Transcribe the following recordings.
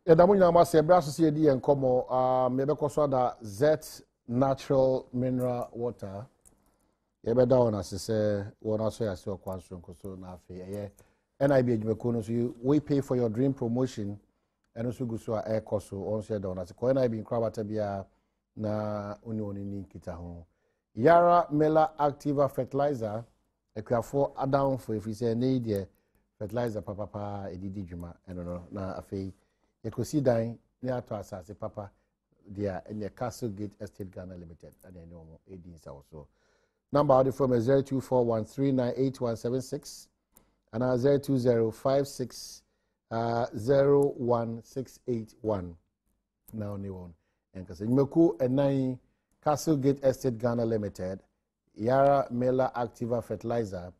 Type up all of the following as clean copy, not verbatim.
Edamunya ma se bra so se di enkomo mebe koso da Z natural mineral water. Yebe da ona se wona so ya se okwanso nkoso na afi eye NIB adwumako no so we pay for your dream promotion and also go so air cost so on share da ona se ko NIB nkrabata bia na oni ni kita ho. Yara Mela Activa fertilizer ekwafo Adom for if you say need the fertilizer papa edidi dwuma eno na afi Yekosi dan ne ato asase papa dia in the Castle Gate Estate Ghana Limited and then no edins also. Number of the firm is 0241398176 and 0205601681. Now new one. And cause Meku and 9 Castle Gate Estate Ghana Limited, Yara Mela Activa Fertilizer,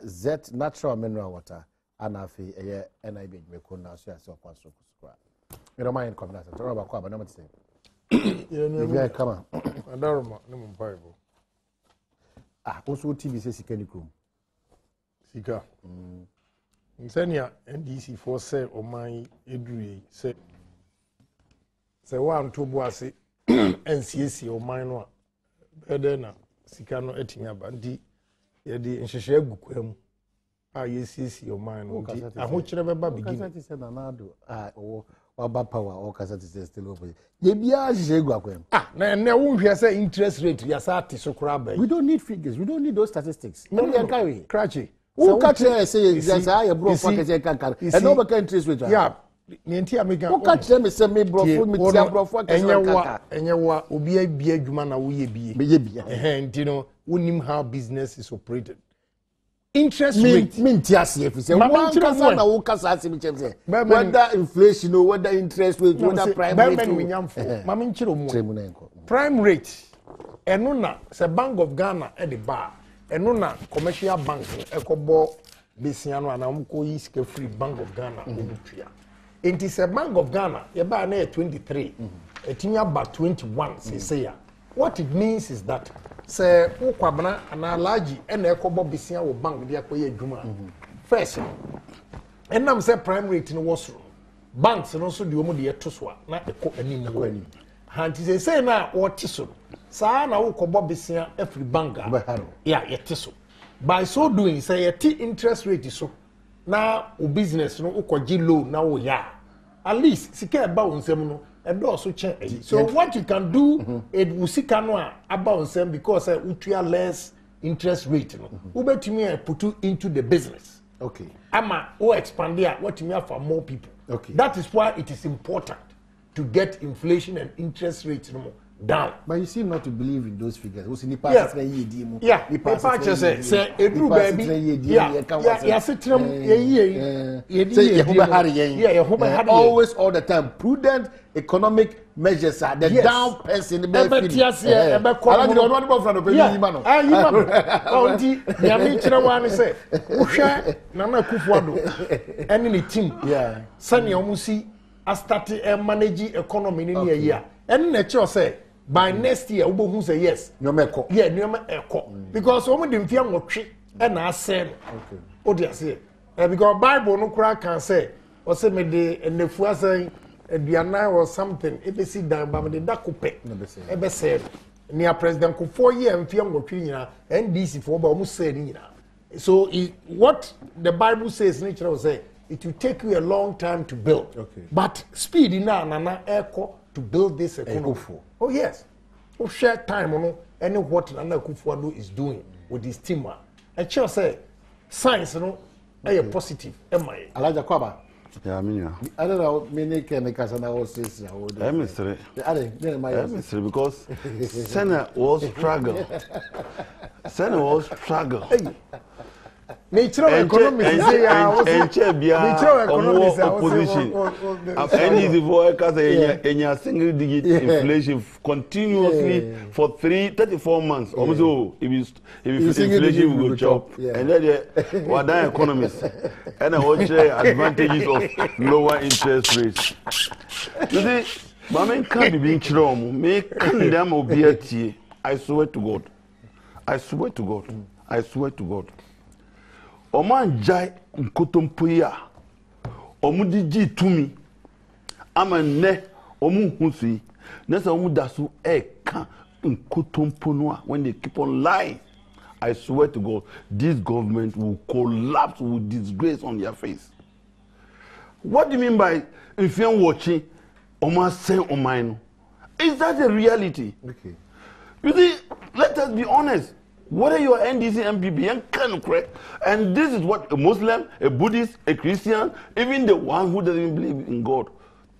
Z Natural Mineral Water. Anafi NIB mekona so ya so kwaso kusukwa mero mind come na so roba kwa ba na mate yeah come on adaroma ne mumpibo also TV say sika ni krom sika nsania NDC for say oman edruye say one to boase NCC oman no ede na sika no etinya ba ndi ye di nhehye agukwam yes your mind aho kire beba begin kasati se na nado waba power or kasati se still over ye bia jegu akwem na wonhwe say interest rate ya sa ati so kura ba we don't need figures, we don't need those statistics no carry crachi who catch say ya bro for kase kankan and no be interest rate yeah nti amega who catch me say me bro for me tia bro for kase kankan enyewa obi abia adwuma na wo ye bie nti no wonim how business is operated. Interest rate mintiasi if say one kasa na wo kasa asem chem whether inflation or whether interest rate whether prime rate mama nchiro mu prime rate eno na se Bank of Ghana e de ba eno na commercial bank ekobo besia no ana mko yi sika free Bank of Ghana obutua enti se Bank of Ghana ye ba na 23 etinya ba 21 say ya what it means is that say ukwabana ana alaji ena ekobo bisia wo bank dia koye adwuma first enam say prime rate no was banks no so de omo de to so na eko anim na anim hanti say na wo tiso saa na wo kobo bisia every bank yeah yet so by so doing say yet interest rate so na o business no ukoji low na wo ya at least sika ba onsem no and also change. So what you can do, it will see about them because we are less interest rate. Ube to me put you into the business. Okay. Ama o expand there. What you mean for more people. Okay. That is why it is important to get inflation and interest rates down. But you seem not to believe in those figures. Who's in the past? Yeah. The past say Ebru baby. Yeah. Always, all the time. Prudent economic measures are the down person. Yeah. By next year, we will say yes. No meko. Yeah, no meko. Because we didn't fear what and I said, okay. Oh, dear, say, because Bible no crack can say, or say me the and the fuasa Diana or something. If they sit down, but the dakupe, ever said, near President for 4 years and fear what and this for almost saying. So, what the Bible says, nature will say, it will take you a long time to build. Okay. But speed in na echo to build this economy. Oh yes. Oh share time on any what Nana Akufo-Addo is doing with his team. I just say science a positive. Alaja Kwaba. Yeah, I don't know many chemicals and I was saying mystery because Senna was struggle. Senna was struggle. Natural economics opposition. Any workers in a single digit inflation continuously for 34 months. Also, if inflation will chop, and then what that economists and I watch advantages of lower interest rates. You see, Maman can't be being wrong. Make them obey. I swear to God. I swear to God. I swear to God. Oman jai nkotompoya omudiji tumi ama ne omu husi nesa omu dasu eka nkotomponoa when they keep on lying. I swear to God, this government will collapse with disgrace on their face. What do you mean by if you're watching Oma saying Omaino? Is that a reality? Okay. You see, let us be honest. Whether you are NDC, MPP, and this is what a Muslim, a Buddhist, a Christian, even the one who doesn't believe in God,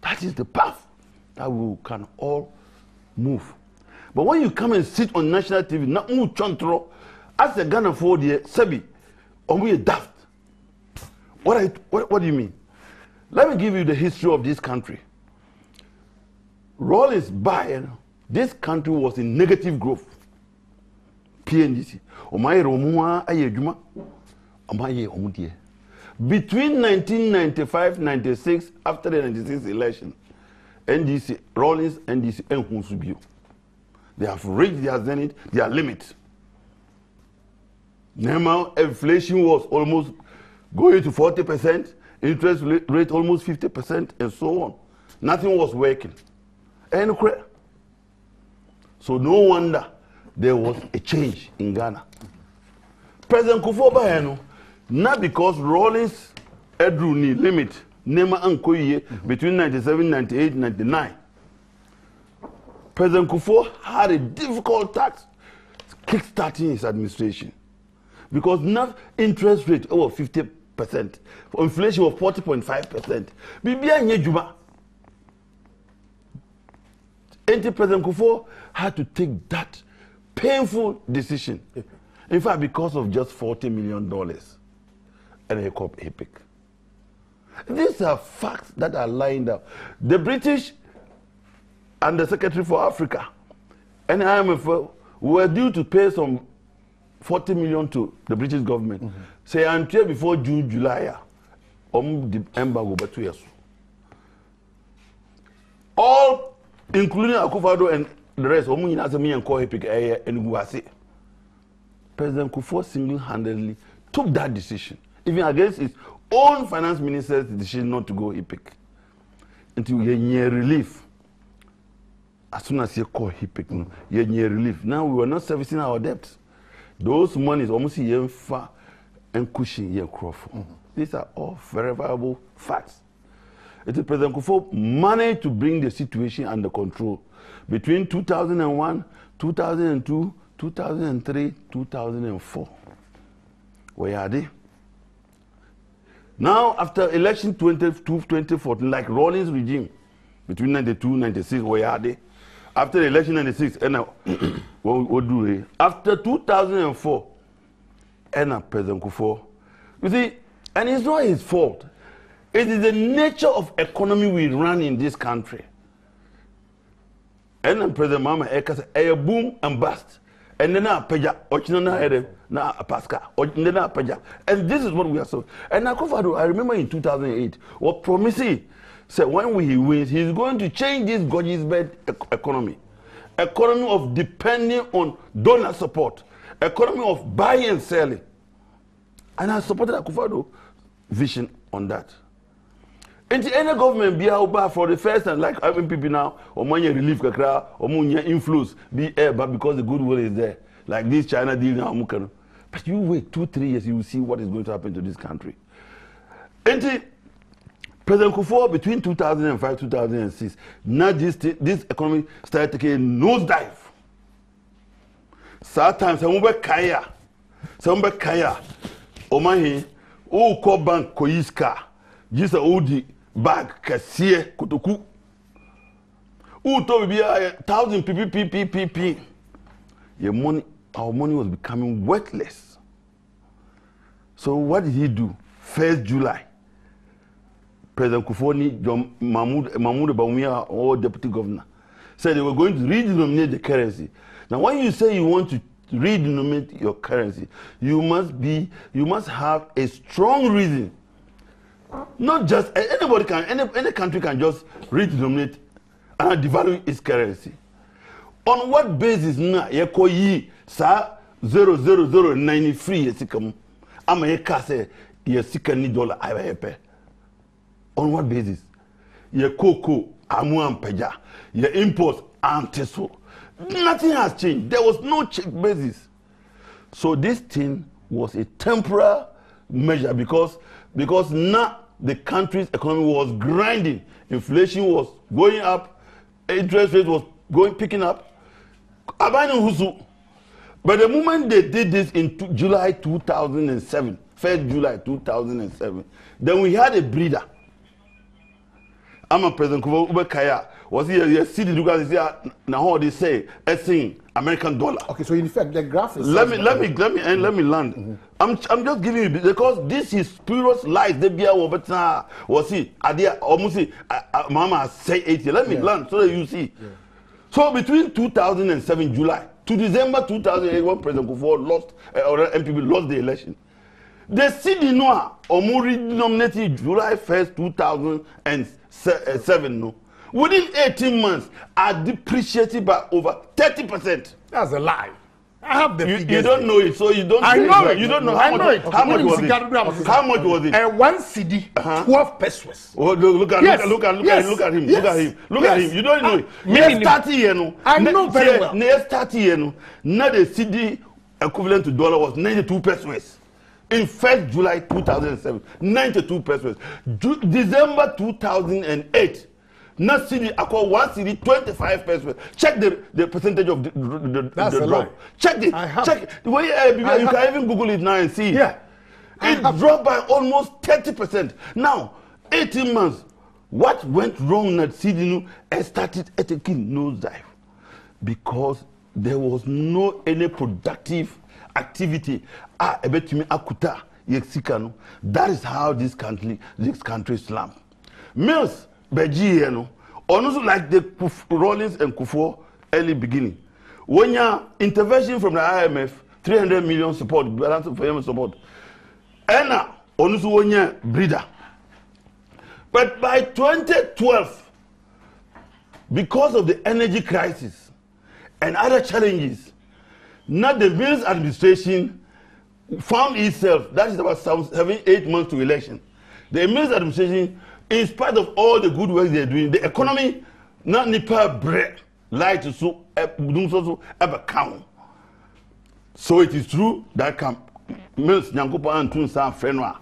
that is the path that we can all move. But when you come and sit on national TV, not mu chontro, as a Ghana for the Sebi, or we daft. What do you mean? Let me give you the history of this country. Rollins by this country was in negative growth. PNDC. Between 1995-96, after the 96 election, NDC, Rollins, NDC, and Hunsubio. They have reached their zenith, their limit. Now, inflation was almost going to 40%, interest rate almost 50%, and so on. Nothing was working. And so no wonder there was a change in Ghana. President Kufuor Baheno, not because Rollins drew the limit, Nema Ankoye between 97, 98, 99. President Kufuor had a difficult task kickstarting his administration because now interest rate over 50%, inflation was 40.5%. Bibia Nyejuma. President Kufuor had to take that painful decision. In fact, because of just $40 million and a cop epic. These are facts that are lined up. The British and the Secretary for Africa and IMF were due to pay some 40 million to the British government. Say until before June, July, the embargo by 2 years. All, including Akufo-Addo and the rest, President Kufuor single-handedly took that decision, even against his own finance minister's decision not to go HIPIC. Until you get relief. As soon as you call HIPIC, you get relief. Now we were not servicing our debts. Those monies almost far and cushion your crop. These are all verifiable facts. It is President Kufuor managed to bring the situation under control between 2001, 2002, 2003, 2004. Where are they? Now, after election 2014, like Rollins regime, between 92 and 96, where are they? After election 96, what do they? After 2004, President Kufuor. You see, and it's not his fault. It is the nature of economy we run in this country. And President Mama Eka said, a boom and bust. And then I pay na Pascal, and this is what we are so. And Akufo-Addo, I remember in 2008, what promising said when he wins, he's going to change this gorgeous bed economy of depending on donor support, economy of buying and selling. And I supported Akufo-Addo vision on that. And any government be out for the first time, like having people now, or money relief kakra, or money inflows, be air, but because the goodwill is there, like this China deal now, but you wait 2-3 years, you will see what is going to happen to this country. And President Kufuor between 2005 2006, now this economy started taking a nosedive. Sometimes some kaya, omahi, o ko bank koyiska, just a odi bag kasiye kutoku. To be 1,000 pp. Your money, our money was becoming worthless. So what did he do? 1st July, President Kufuor, John Mahmoud Bawumia, or deputy governor, said they were going to redenominate the currency. Now, when you say you want to redenominate your currency, you must have a strong reason. Not just anybody can, any country can just redenominate and devalue its currency. On what basis na yeko yi sa 00093 yesikam ama yeka se yesika ni dollar ayape? On what basis? Your cocoa, amu ampeja. Your imports, anteso. Nothing has changed. There was no check basis. So this thing was a temporary measure because now the country's economy was grinding. Inflation was going up. Interest rate was picking up. But the moment they did this in July 2007, 1st July 2007, then we had a breather. I'm a President Kaya. Was he see the Lucas now they say saying American dollar. Okay, so in fact the graph is let me land. Mm-hmm. I'm just giving you because this is pure lies. The beer was he almost Mama say 80. Let me land so that you see. Yeah. So between 2007 July to December 2008, when President Kufuor lost or MPP lost the election, the CD Noah Omuri nominated July 1st 2007 no. Within 18 months, are depreciated by over 30%. That's a lie. I have the figures. You don't know it, so you don't. I know it. You don't know how much. How much was it? How much was it? 1 CD, 12 pesos. Oh, look at him. Look at him. Look at him. You don't know it. Next 30 years, no. I know very well. Next 30 years, no. Now the CD equivalent to dollar was 92 pesos. In 1st July 2007, 92 pesos. December 2008. Not CD, I call 1 CD 25 pesos. Check the percentage of the drop. Check it. Check it. You can even Google it now and see. Yeah. It dropped by almost 30%. Now, 18 months. What went wrong that CD started taking nosedive? Because there was no any productive activity. That is how this country slump. Mills. Beji, also like the Rollins and Kufuor early beginning. When your intervention from the IMF, 300 million support, balance of payment support, and also when your breeder. But by 2012, because of the energy crisis and other challenges, now the Mills administration found itself, that is about 7-8 months to election. The Mills administration, in spite of all the good work they're doing, the economy not nipa bread light so ever count. So it is true that Mills Nyankopa and Tunsa Frenwa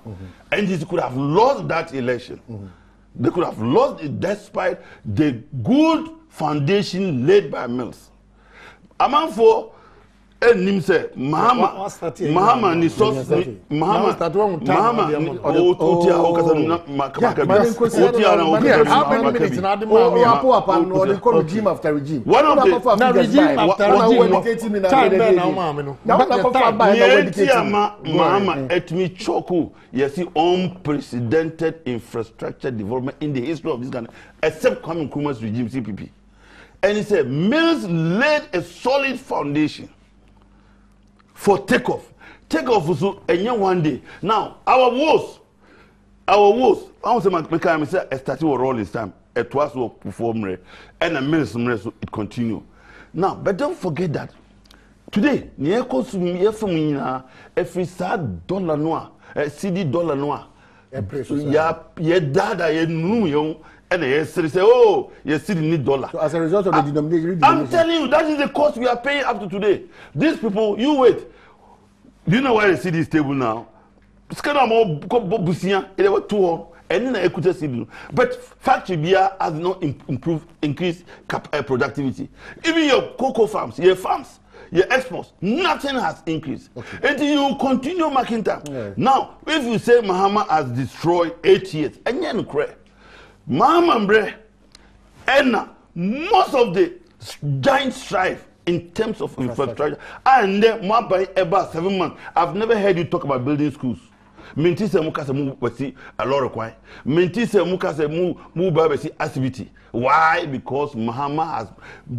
and they could have lost that election. They could have lost it despite the good foundation laid by Mills. Among for Nimse Mahama ni sos Mahama regime after regime. One of the regime after Mahama etmi choku yes unprecedented infrastructure development in the history of this country except Kwame Nkrumah's regime CPP. And he said Mills laid a solid foundation for takeoff. Takeoff was one day. Now, our woes, I want to say, I started with all this time. It was perform and a minute, so it continue. Now, but don't forget that today, near consume from every sad dollar noir, CD dollar noir. Yeah, dada, you know, and they say, oh, you still need dollar. So as a result of the denomination, I'm telling you, that is the cost we are paying up to today. These people, you wait. Do you know why the CD is stable now? It's kind of more busier. It was 2 and then I could see. But factory beer has not increased productivity. Even your cocoa farms, your exports, nothing has increased. Okay. Until you continue marking time. Yeah. Now, if you say Mahama has destroyed 8 years, and you're correct. Mahama and most of the giant strife in terms of infrastructure, and then by about 7 months, I've never heard you talk about building schools. Minti se muka se mu basi a lot of kwai. Minti se muka se mu ba basi activity. Why? Because Mahama has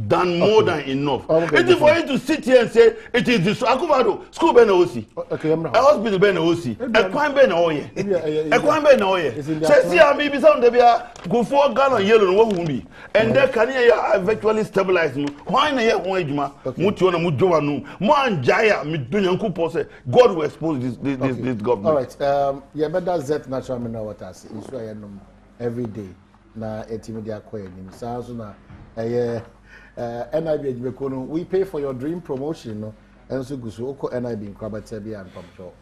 done more than enough. It is for you to sit here and say it is this Akubado school ben osi. Okay, a hospital ben osi. A kwai ben oye. A kwai ben oye. Say see am be sound dey bia go for Ghana yellow no hu bi. And there can you virtually stabilize mu. Why na here ho adwuma? Mu ti ona mu jowa no. Mo anjaya me dunyanku say God will expose this government. All right. Yeah, but that's that natural mineral waters. Every day. na etimidi akọ enim saa so na NIB adwumako no we pay for your dream promotion no enso guso oko NIB nkrabata bi anpamcho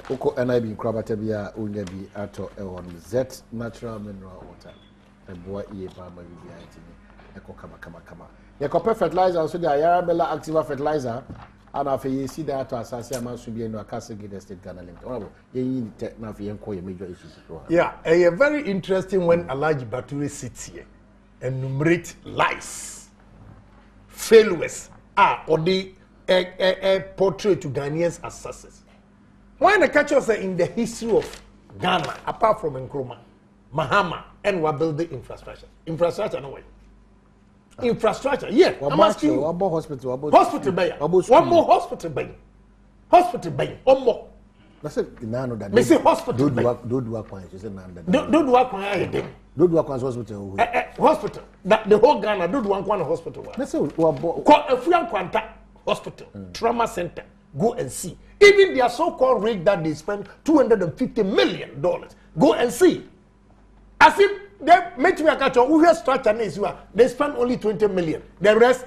oko NIB nkrabata bi a onya bi ato ewon Z natural mineral water eboa iye ba ma bi antimi eko kama yeko fertilizer so the Ayarabella activa fertilizer and after you see that asase amanso bi eno akase gide state Ghana link honorable yin na after yen your major issues. Yeah, very interesting when Alhaji Baturi sits here and enumerate lies, failures, or the portrait to Ghanaians as success. Why the catch us in the history of Ghana, apart from Nkrumah, Mahama, and we're building infrastructure. Infrastructure, no way. Infrastructure, yeah. I'm asking you. One more hospital. Hospital bay. One more hospital bay. Hospital bay. One more. That's it. That. Me say hospital bay. Do work on it. Do work on it. Do work on hospital. Hospital. That the whole Ghana do work on hospital. Let's say a free and contact hospital, trauma center. Go and see. Even their so-called rig that they spend $250 million. Go and see. As if they make me a catch on who structure is they spend only 20 million. The rest,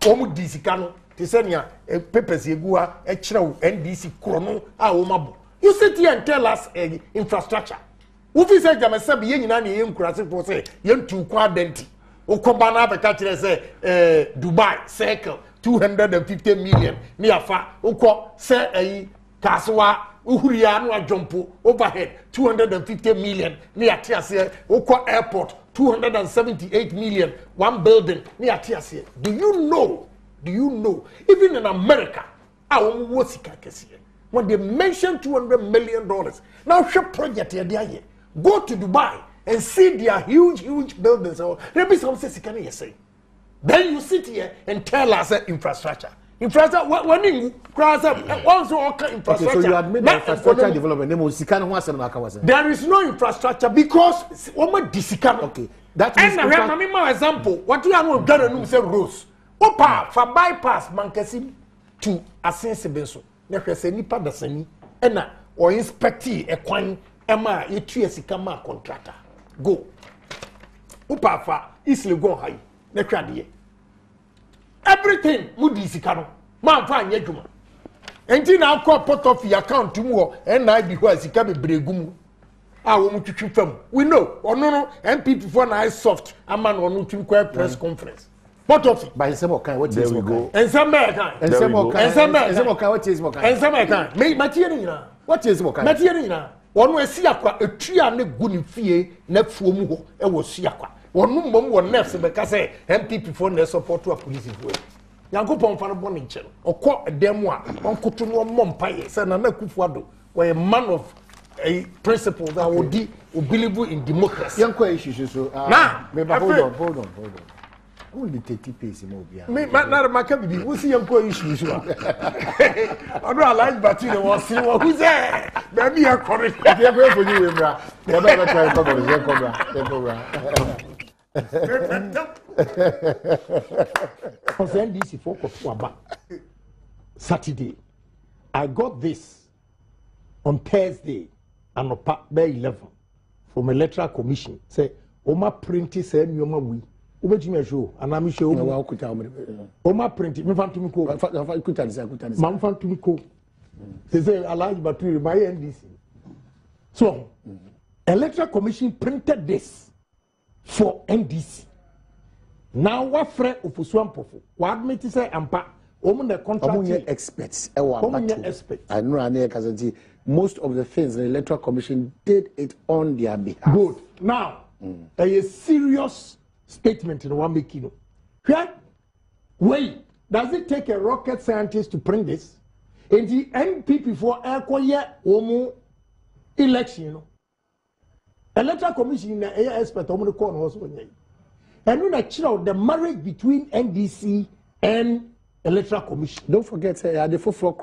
omu disikano, tisenia, papers yegua, echra NDC chrono, omabu. You sit here and tell us infrastructure. Ufi say jamasabi yen nani yen kurasi for say yen tu kwa denti. Okobana be catch say Dubai circle 250 million. Ni afa uko say kaswa Uhuria no Agyapong overhead 250 million near Tiasia Oko airport 278 million one building near Tiasia. Do you know even in America our wasika kesi when they mention $200 million now shop project here go to Dubai and see their huge buildings or there be some say then you sit here and tell us infrastructure. Infrastructure, when you cross up, also infrastructure. Okay, so you admit that infrastructure development, there is no infrastructure because okay, that means. And I remember my example. What you are not going to say roads. Opa for bypass Mankasi to Asense Benso. Never say nipa da sani. Ena or inspectee a coin Emma you three sikama contractor. Go. Opa for Isle go high. Never die. Everything mudi sikano man fa anye dwuma enti na akọ pot of your account mu ho NIB ho asika bebregu mu a wo mutwitwi fam we know ono MPP for na soft ama no ono twin press conference pot of by some kind what is go and some kind what is more kind and some kind me matie ni na what is more kind matie ni na ono asi akwa etua ne gu ne fie na fuo mu ho e wo si akwa one mum one nurse because say MPP for the support to a police way. Yankopon fa no bone nche. Okọ dem a onkoto no mompaye say na Kufuado were a man of a principle that would believe in democracy. Yanko issue so now hold on. Only 30 pace mo bia. Me na maka bibi wo si yanko issue so. Odo Alhaji Baturi was see what who say na me e correct. Dey go for you we bra. Dey be try come on, dey come. NDC for Saturday, I got this on Thursday and on Bay 11 from Electoral Commission. Say, Oma printed say Nyoma we. Ubejime show and I'm sure Oma printed. Me fan to me ko. Man fan to me ko. They say Alhaji Baturi my NDC. So, Electoral Commission printed this for NDC. Now what friend Ofusuampofo what admit say ampa omo the contract experts experts I know ane kasanti most of the things the Electoral Commission did it on their behalf. Good. Now a serious statement in one making. Wait, does it take a rocket scientist to print this? In the MPP for air omo election, Electoral Commission na expert omo the corner also. And when I chill out the marriage between NDC and Electoral Commission. Don't forget, the for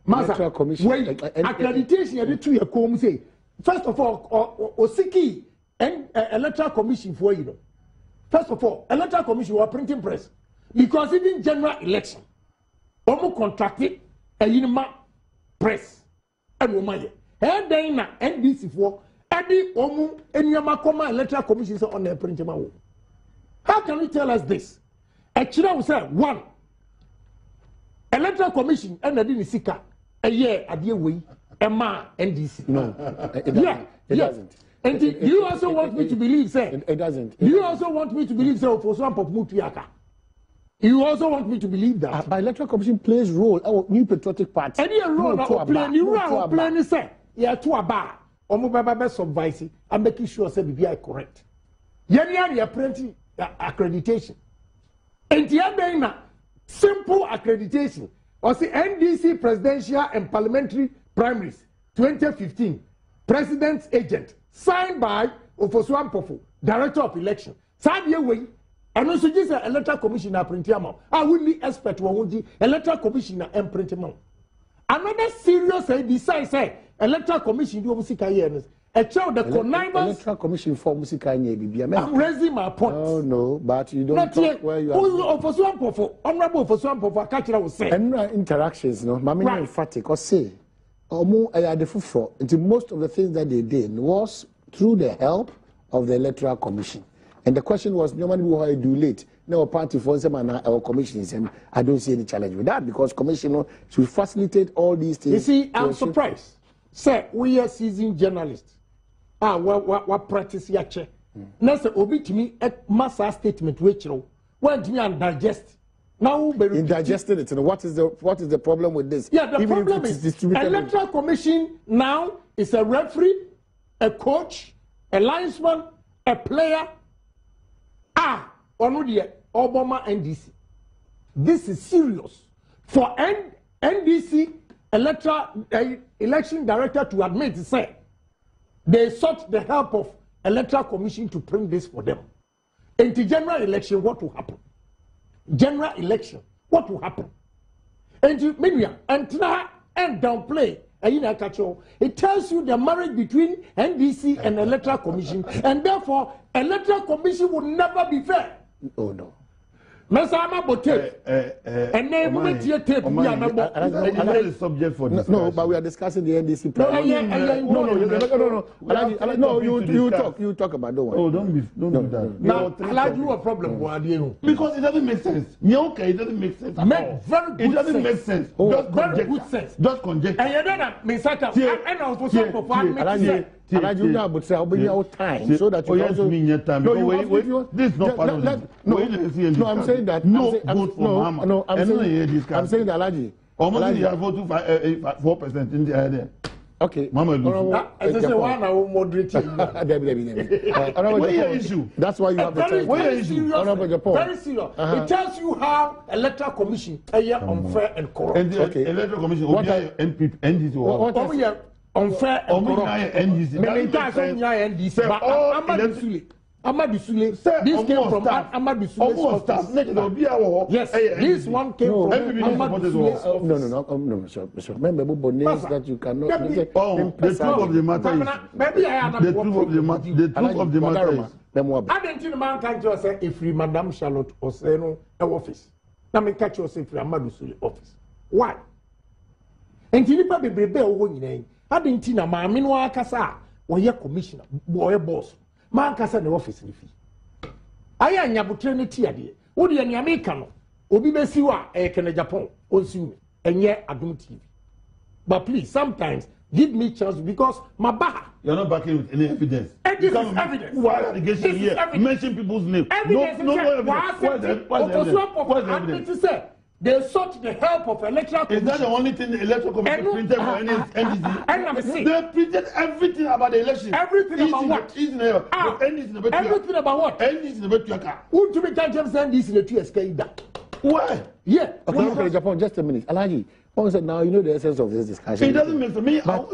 Electoral Commission. Wait, accreditation you need to your come say. First of all, Osiki and Electoral Commission for you know. First of all, Electoral Commission were printing press because even general election, almost contracted a Yinma press and woman. And then NDC for Adi Omu Enyama Koma Electoral Commission is on the printing. How can you tell us this? Actually, we say one Electoral Commission and the Dinisika a year at the way Emma NDC. No, it doesn't. And do you also want me to believe, say? It doesn't. Do you also want me to believe, say, for some of Mutiaka? You also want me to believe that? But Electoral Commission plays role. Our new patriotic party. Any role now play, say, yeah, to a bar. Omubaba subvise and making sure say be correct. Yenya printing accreditation. And the other simple accreditation. Or the NDC presidential and parliamentary primaries 2015 president's agent signed by Ofosuan Pofu, director of election. Sadie way and also just an electoral commissioner printing amount. I will be expert one electoral commissioner and printing amount. Another serious besides say electoral commission do music years. A child the connivance electoral commission for music I'm raising my point. Oh no, but you don't not talk yet. where you are. For some people, honorable for some people, catcher will say. And interactions, no, Mammy emphatic or say, or more until most of the things that they did was through the help of the electoral commission. And the question was, no man will do late. No party for some and our commissions, and I don't see any challenge with that because commissioner should facilitate all these things. You see, I'm surprised. Sir, we are seasoned journalists. What practice ya che? Now, say, obi to me at massa statement, which when to me and digest. Now, in digesting it, what is the problem with this? Yeah, the problem is electoral commission now is a referee, a coach, a linesman, a player. Obama NDC. This is serious for NDC election director to admit to say they sought the help of electoral commission to print this for them. In the general election, what will happen? General election, what will happen? And you media and downplay. It tells you the marriage between NDC and electoral commission, and therefore electoral commission will never be fair. Oh no. Mesama bote. And then we take tape. Another subject for discussion. No, but we are discussing the NDC. No. You talk about don't worry. Oh, don't do that. Now, allow you a problem. Because it doesn't make sense. Okay, it doesn't make sense. Very good. It doesn't make sense. Just very good sense. Just conjecture. And you know that Misaka and I was for time so that you also this is not part of it. No, I'm saying that I'm saying that Alaji. Almost you have vote 4% in the area. Okay. Mama, as I say, one hour moderate. Issue. That's why you have the time. Very serious. It tells you how electoral commission are unfair and corrupt. And the electoral commission will be NDC. Oh yeah, unfair and corrupt. NDC. Amadou Sule. This came from Amadou Sule's office. Yes, this one came from Amadou Sule's office. No, sir. Remember, names that you cannot. The truth of the matter is. Maybe I have the truth of the matter is. I didn't think man can't just say if Madame Charlotte Osei no office. Now me catch you say if Amadou Sule office. Why? And Tinipa be brebe owo nyina. I didn't think na maame no akasa o ye commissioner, boy boss. Man kasa na office ni fi aya nyabotre ne ti ade wo de ne America no obi be si wa Agyapong onsi me enye Adom TV. But please sometimes give me chance because my baha you're not backing with any evidence. This is evidence. Why allegation here? Mention people's name. No evidence. What's the evidence? They sought the help of electoral commission. Is that the only thing the electoral commission printed for any NDC? They printed everything about the election. Everything about what? Everything about what? NDC never took a. Who to be judged and this in the 2 SK? Why? Yeah. Okay, Japan, just a minute. Alaji, said now you know the essence of this discussion. It doesn't make to me. But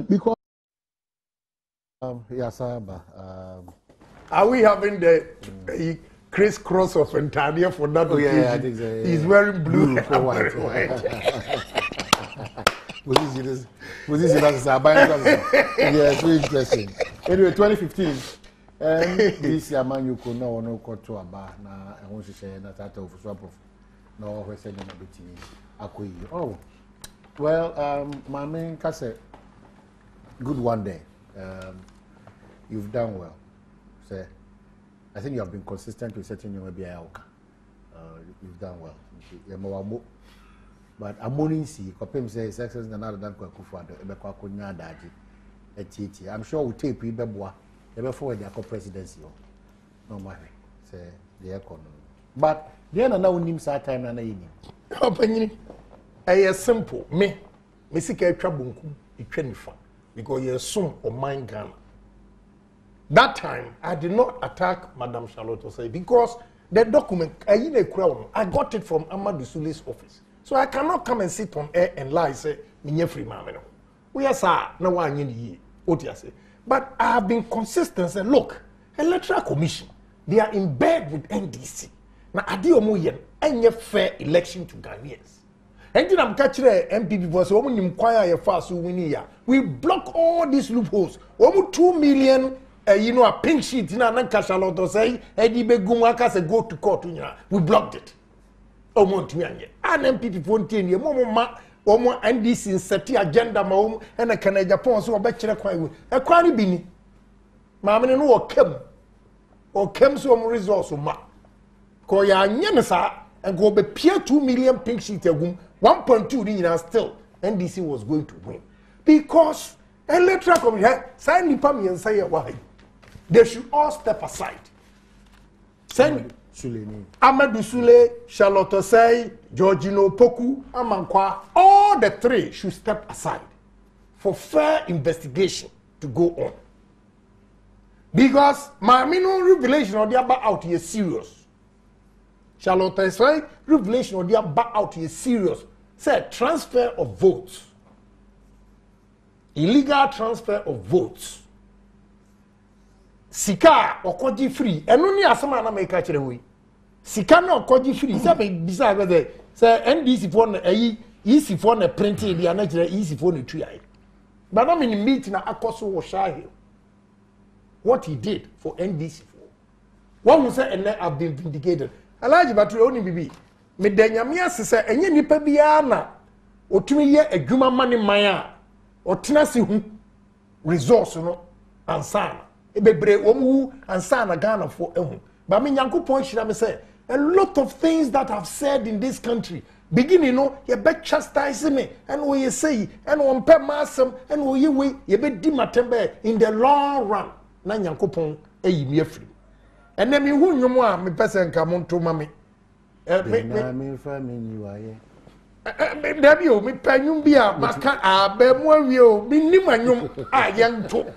because are we having the crisscross of entire for that occasion? Yeah, I think so. He's wearing blue for white. Was this yeah, so interesting. Anyway, 2015, this year man you could know no go to a bar na I want to say that out of swap of no we said na beti akoyi. Oh. Well, my main cassette good one day. you've done well. So, I think you have been consistent with setting your BIOK. You've done well. But I'm only see, Kopim says, Excess and another than Kwakufa, Ebequakunya Daji, I'm sure we'll take Pibeboa, ever forward their presidency. No matter, say the economy. But then I know him sad time and I need opinion. I simple, me seek a trouble, it can be because you're soon or mind Ghana. That time, I did not attack Madame Charlotte Osei because the document, I got it from Amadou Sule's office. So I cannot come and sit on air and lie, say, Minye free mameno. We are sir, no one in ye, what you say. But I have been consistent and look, electoral commission, they are in bed with NDC. Now, Adom yen, any fair election to Ghanaians. And then I'm catching MPP for so many inquire fast we block all these loopholes. Almost 2 million. A pink sheet in an Charlotte say, Eddie Begumaka say go to court. We blocked it. And MPP Fontaine, your mama, NDC in SETI agenda, mom, and a Agyapong so a bachelor quite a quite bini. Mamma or came some resource of ma. Koya Yamasa and go be peer 2 million pink sheet a room, 1.2 in still. NDC was going to win. Because electoral commission, sign the Pami and say why. They should all step aside. Send Amadou Sule, Charlotte Osei, Georgino Poku, Amankwa, all the three should step aside for fair investigation to go on. Because my minimum revelation of the about out is serious. Charlotte Osei, revelation of the about out is serious. Say transfer of votes. Illegal transfer of votes. Sika okoji free enu ni asema na make kire we sika na okoji free say be bisa be say NDC for na EC for na printing dia na kire EC for na tuai but na me meet na akoso wo shahi what he did for NDC for one who say and have been vindicated alaji batru oni bibi me danyame asese enye nipa bia na otumi ye adwuma mane man a otena se hu resource no ansana bebre omu ansana Ghana for ehu but me Nyankopon shira me say a lot of things that I've said in this country beginning no ye be chastise me and what you say and on pe masem and what you we ye be di matembe in the long run na Nyankopon eyi me afiri and then me hu nwom a me pese nka mo nto ma me me fa me ni waye Debbie, me penum bia maka abemu awie me nim anwom a ye nto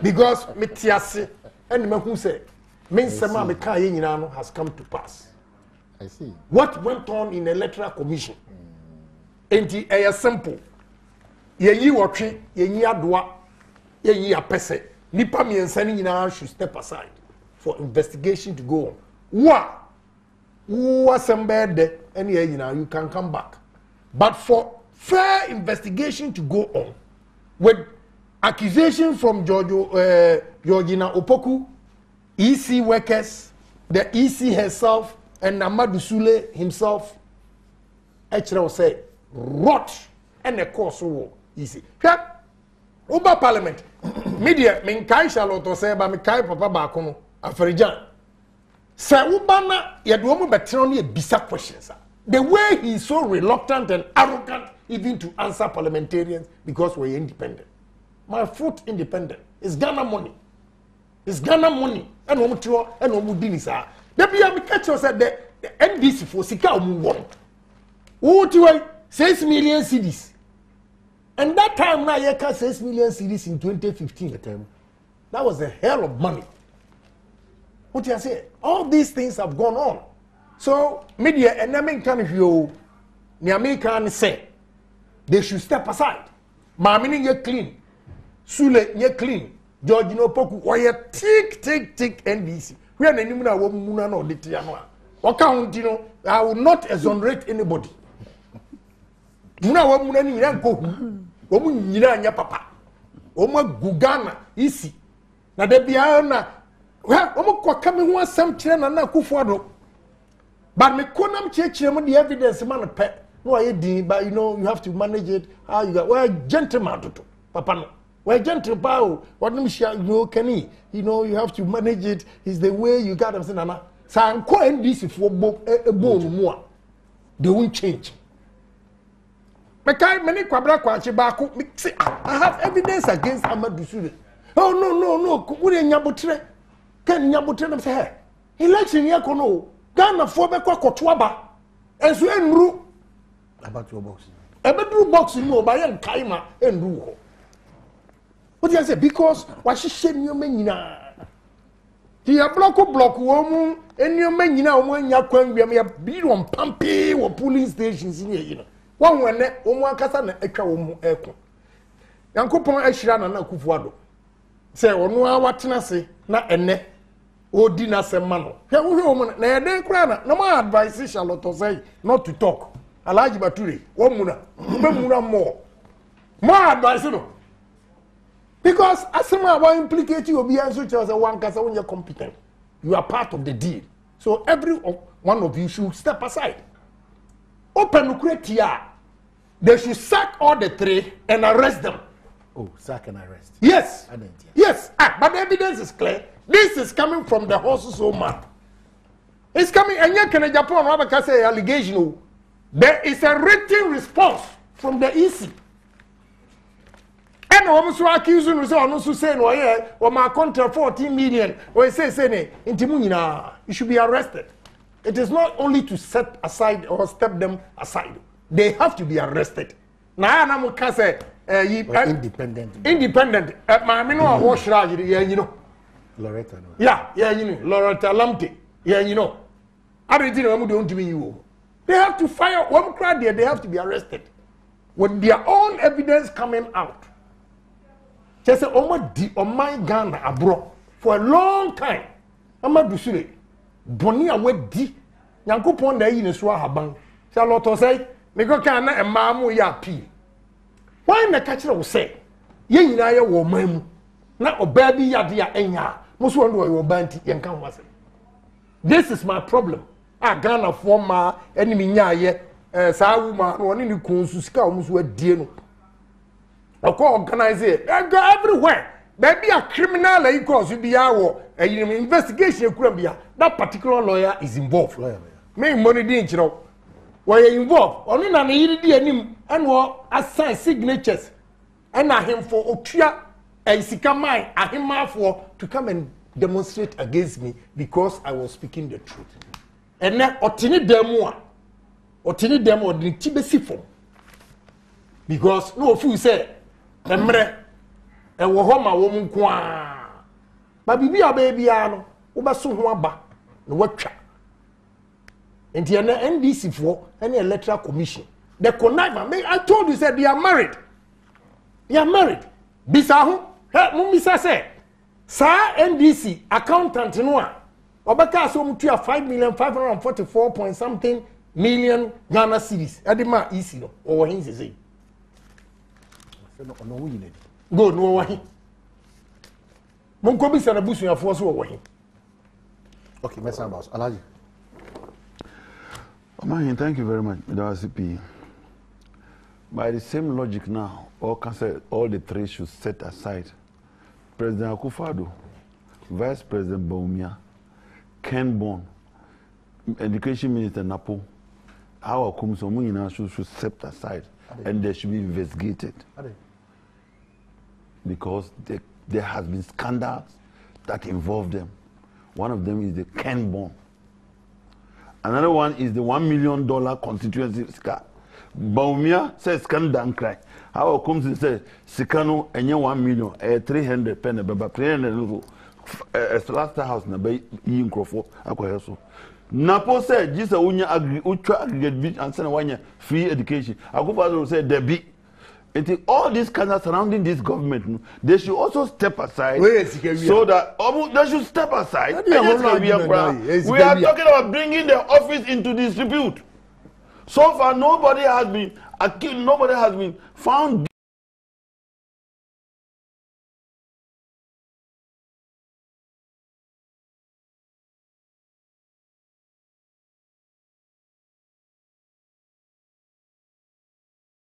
because me tiase and me hu say me nsema me ka ye nyina no has come to pass. I see what went on in the electoral commission. Enti e simple. Ye yi wotwe, ye yi adoa, ye yi apese. Nipa me nsa ni nyina should step aside for investigation to go on. Who assembled and you can come back. But for fair investigation to go on, with accusation from Georgina Opoku, EC workers, the EC herself, and Amadou Sule himself, H.R. say, rot and the course war. EC. Uba Parliament, media, Minkai Charlotte Osei, but Minkai Papa Bakono, Aferijan. Sir Ubana, you do better only bisa questions. The way he is so reluctant and arrogant even to answer parliamentarians because we're independent. My foot independent. It's Ghana money. It's Ghana money. And Omutro and Omudinisa. The BM catch us at the NDC for Sika Omu. Who 6 million cedis. And that time now you can 6 million cedis in 2015. That was a hell of money. What you say? All these things have gone on. So, media and American view, the American say they should step aside. Mamini ye clean, Sule ye clean, Georgino Poku, or ye tick NDC. We are the Nimuna woman or the Tianoa. Or I will not exonerate anybody. Muna woman yanko, woman yina papa, Oma Gugana, easy. Na de biana. Well, I'm coming one some children and Kufuado. But me konam chechim the evidence man pet. No, I did, but you know, you have to manage it. How you got well, gentleman to papa. We're gentle power. What Kenny, you know, you have to manage it. It's the way you got them saying, Nana. So I'm quite this for more. They won't change. Many kwabra kwachi baku. I have evidence against Amadou Sule. Oh no. We nyabutre. Ken nyabutre them say, election here kono. Ghana for be kwa kotwaba. Enso enru about your boxing. Ebedru boxing no ba yen kaima enru ho. What do you say? Because what she said you nyina. Ti ya block wo mu enyo nyina wo anya kwan wiam ya bi on pampi wo police stations ni yi no. Won wene wo mu akasa na atwa wo mu eko. Yankopon ahira na Akufo-Addo. Say ono a watena se na ene odi na sema no. Hwe wo mu na eden kura na my advice Charlotte Osei not to talk. Alhaji Bature wo mu na more. My advice no. Because as someone will implicate you, be answer to one because when you're competent, you are part of the deal. So every one of you should step aside. Open criteria. They should sack all the three and arrest them. Oh, sack and arrest. Yes. Yes. But the evidence is clear. This is coming from the horse's own mouth. It's coming, and yet can Agyapong rather can say allegation. There is a written response from the EC. And also accusing us on also saying, oh yeah, or my contract 14 million, or say, you should be arrested. It is not only to set aside or step them aside. They have to be arrested. Now I'm going say independent. Independent. My no wash you know. Loretta. No. Yeah, you know. Loretta Lamte. Yeah, you know. I don't do you. They have to fire one crowd there, they have to be arrested. With their own evidence coming out. Just say, oh my Ghana abroad for a long time. Amadou Sule, Boni awe di. Yankopon da yi ne so ahaban. Charlotte Osei, me go kan na emamu ya pi. Why na ka kire wo say? Ye nyina ye wo man mu. Na oba bi yade ya enya. Mo so ndo wo banti ye kan wase. This is my problem. Ghana for ma enemy nya ye sa wu ma no ni kunsu sika o muso adie no. Organize it. Go everywhere. Maybe a criminal like cause you be our investigation that particular lawyer is involved. Make money didn't you know? Why you involved? Only na need him and what assign signatures and him for Okia and Sikamai and him for to come and demonstrate against me because I was speaking the truth. And then Otini demo the Tibesi because no fool say Emre, e wo ho ma wo mu kwa. Ba bibia baby ano, wo ba so ho aba, na watwa. Enti na NDC for any electoral commission. The connive, I told you said they are married. They are married. Bisa ho, mu bisa say, sa NDC accountant no a, obaka so mu tua 5,544 point something million Ghana cedis. Adima easy no, o hin say. No we need. Go no wahi. Mon ko bi sana busu ya fo so wahi. Okay, let's have us. Alhaji. Omahin, thank you very much, Mr. CP. By the same logic now, all the three should set aside. President Akufo-Addo, Vice President Bawumia, Ken Bon, Education Minister Napo, our commission should set aside and they should be investigated. Because there has been scandals that involve them. One of them is the Ken Bon. Another one is the $1 million constituency scar. Bawumia says scandal cry. How comes and says Sikano and 1 million 300 penny baba 300 last house na bay yin crofo akwayeso. Napo said Jesus unya ultra aggregate beach and send one free education. Akufo-Addo said there be. All these scandals surrounding this government, they should also step aside. So that they should step aside. We are talking about bringing the office into disrepute. So far, nobody has been found